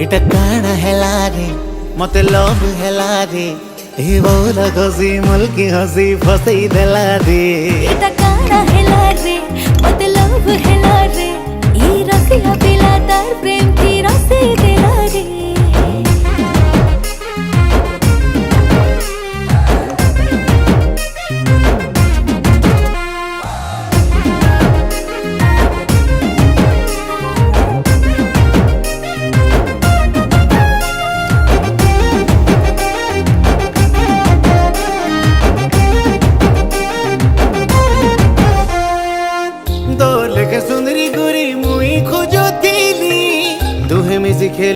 इटा काना हेला रे मते लोभ हेला रे ए बोला घसी मुल्की हसी फसई देला रे इटा काना हेला रे